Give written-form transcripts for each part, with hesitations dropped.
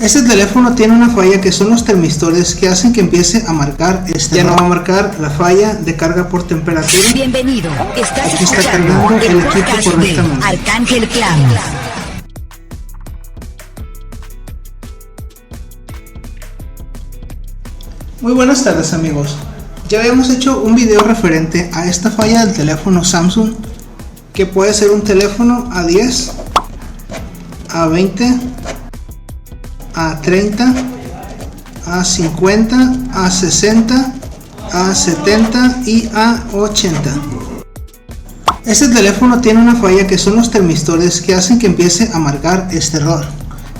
Este teléfono tiene una falla que son los termistores que hacen que empiece a marcar ya no va a marcar la falla de carga por temperatura. Bienvenido, estás Aquí está escuchando cargando el equipo podcast de correctamente. Arcángel Cloud. Muy buenas tardes amigos, ya habíamos hecho un video referente a esta falla del teléfono Samsung, que puede ser un teléfono A10, A20, A30, A50, A60, A70 y A80. Este teléfono tiene una falla que son los termistores que hacen que empiece a marcar este error,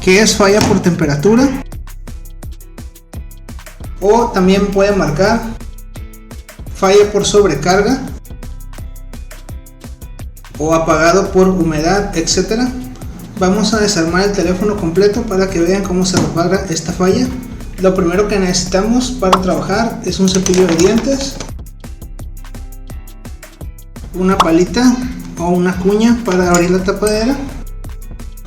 que es falla por temperatura, o también puede marcar falla por sobrecarga o apagado por humedad, etc. Vamos a desarmar el teléfono completo para que vean cómo se repara esta falla. Lo primero que necesitamos para trabajar es un cepillo de dientes, una palita o una cuña para abrir la tapadera,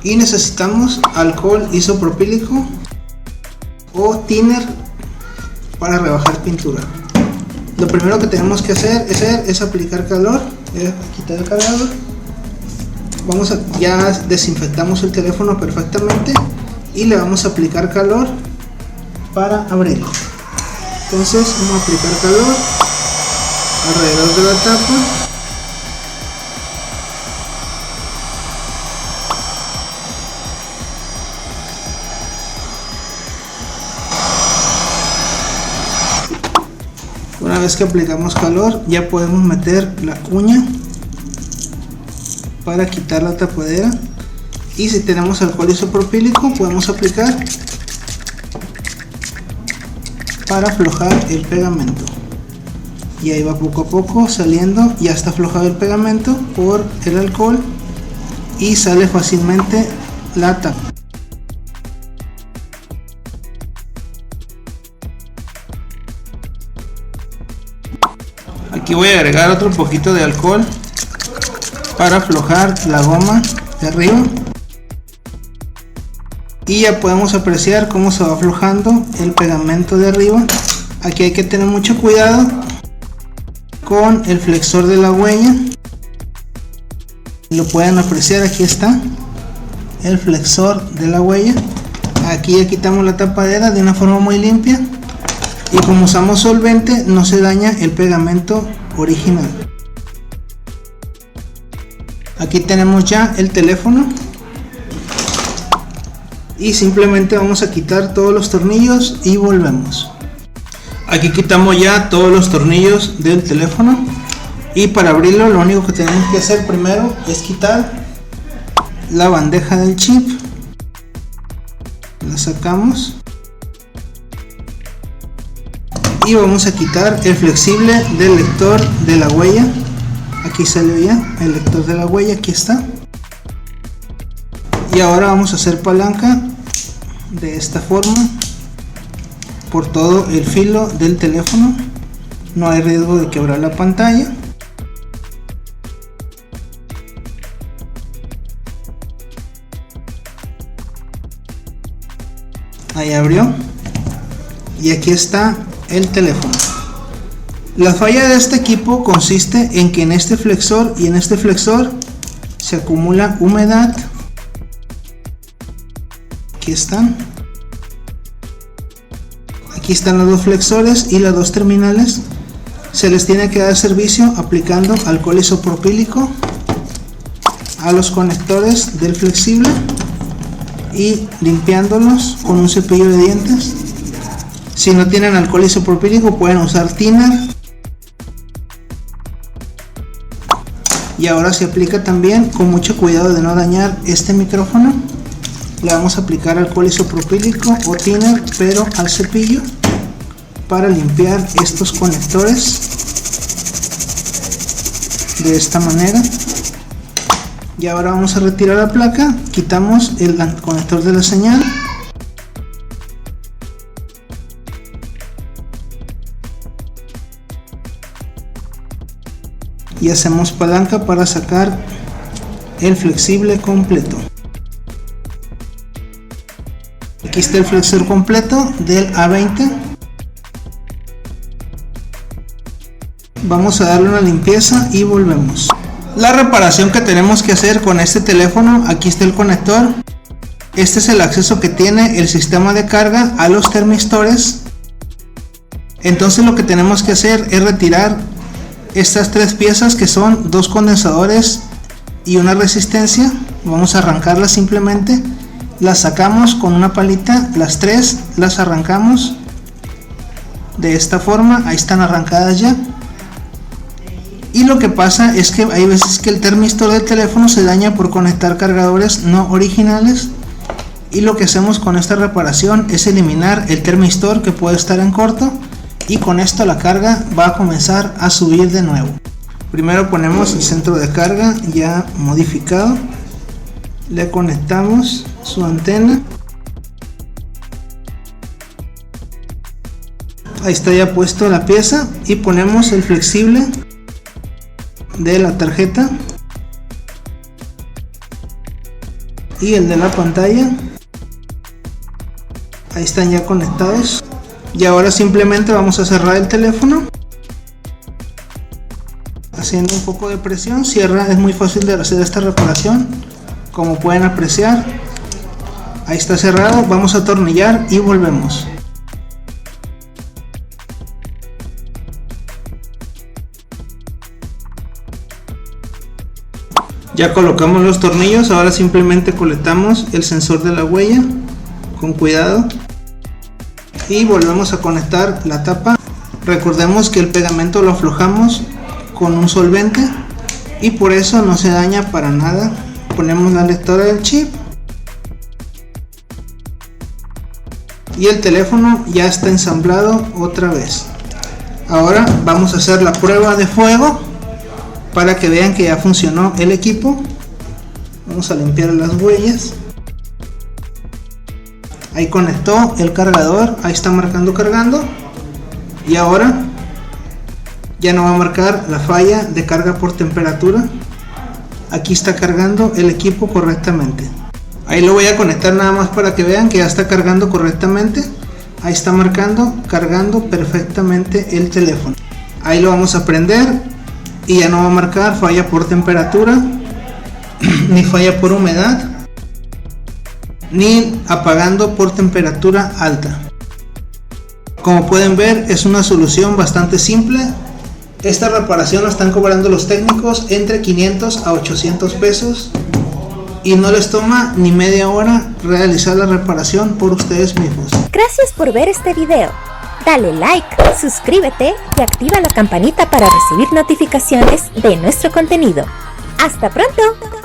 y necesitamos alcohol isopropílico o thinner para rebajar pintura. Lo primero que tenemos que hacer es aplicar calor. Quitar el cargador. Ya desinfectamos el teléfono perfectamente y le vamos a aplicar calor para abrirlo. Entonces vamos a aplicar calor alrededor de la tapa. Una vez que aplicamos calor, ya podemos meter la cuña para quitar la tapadera, y si tenemos alcohol isopropílico podemos aplicar para aflojar el pegamento, y ahí va poco a poco saliendo. Ya está aflojado el pegamento por el alcohol y sale fácilmente la tapa. Aquí voy a agregar otro poquito de alcohol para aflojar la goma de arriba, y ya podemos apreciar cómo se va aflojando el pegamento de arriba. Aquí hay que tener mucho cuidado con el flexor de la huella. Lo pueden apreciar, aquí está el flexor de la huella. Aquí ya quitamos la tapadera de una forma muy limpia, y como usamos solvente no se daña el pegamento original. Aquí tenemos ya el teléfono, y simplemente vamos a quitar todos los tornillos y volvemos. Aquí quitamos ya todos los tornillos del teléfono, y para abrirlo lo único que tenemos que hacer primero es quitar la bandeja del chip. La sacamos y vamos a quitar el flexible del lector de la huella. Aquí salió ya el lector de la huella, aquí está. Y ahora vamos a hacer palanca de esta forma por todo el filo del teléfono. No hay riesgo de quebrar la pantalla. Ahí abrió, y aquí está el teléfono. La falla de este equipo consiste en que en este flexor y en este flexor se acumula humedad. Aquí están. Aquí están los dos flexores y las dos terminales. Se les tiene que dar servicio aplicando alcohol isopropílico a los conectores del flexible y limpiándolos con un cepillo de dientes. Si no tienen alcohol isopropílico pueden usar thinner. Y ahora se aplica también con mucho cuidado de no dañar este micrófono. Le vamos a aplicar alcohol isopropílico o thinner, pero al cepillo, para limpiar estos conectores de esta manera. Y ahora vamos a retirar la placa, quitamos el conector de la señal. Y hacemos palanca para sacar el flexible completo. Aquí está el flexor completo del A20. Vamos a darle una limpieza y volvemos. La reparación que tenemos que hacer con este teléfono, aquí está el conector. Este es el acceso que tiene el sistema de carga a los termistores. Entonces lo que tenemos que hacer es retirar estas tres piezas, que son dos condensadores y una resistencia. Vamos a arrancarlas simplemente. Las sacamos con una palita, las tres las arrancamos de esta forma. Ahí están arrancadas ya. Y lo que pasa es que hay veces que el termistor del teléfono se daña por conectar cargadores no originales, y lo que hacemos con esta reparación es eliminar el termistor que puede estar en corto, y con esto la carga va a comenzar a subir de nuevo. Primero ponemos el centro de carga ya modificado, le conectamos su antena, ahí está ya puesto la pieza, y ponemos el flexible de la tarjeta y el de la pantalla. Ahí están ya conectados, y ahora simplemente vamos a cerrar el teléfono haciendo un poco de presión. Cierra, es muy fácil de hacer esta reparación, como pueden apreciar. Ahí está cerrado, vamos a atornillar y volvemos. Ya colocamos los tornillos, ahora simplemente coletamos el sensor de la huella con cuidado y volvemos a conectar la tapa. Recordemos que el pegamento lo aflojamos con un solvente y por eso no se daña para nada. Ponemos la lectora del chip y el teléfono ya está ensamblado otra vez. Ahora vamos a hacer la prueba de fuego para que vean que ya funcionó el equipo. Vamos a limpiar las huellas. Ahí conectó el cargador, ahí está marcando cargando, y ahora ya no va a marcar la falla de carga por temperatura. Aquí está cargando el equipo correctamente. Ahí lo voy a conectar nada más para que vean que ya está cargando correctamente. Ahí está marcando cargando perfectamente el teléfono. Ahí lo vamos a prender y ya no va a marcar falla por temperatura ni falla por humedad ni apagando por temperatura alta. Como pueden ver, es una solución bastante simple. Esta reparación la están cobrando los técnicos entre 500 a 800 pesos y no les toma ni media hora realizar la reparación por ustedes mismos. Gracias por ver este video. Dale like, suscríbete y activa la campanita para recibir notificaciones de nuestro contenido. ¡Hasta pronto!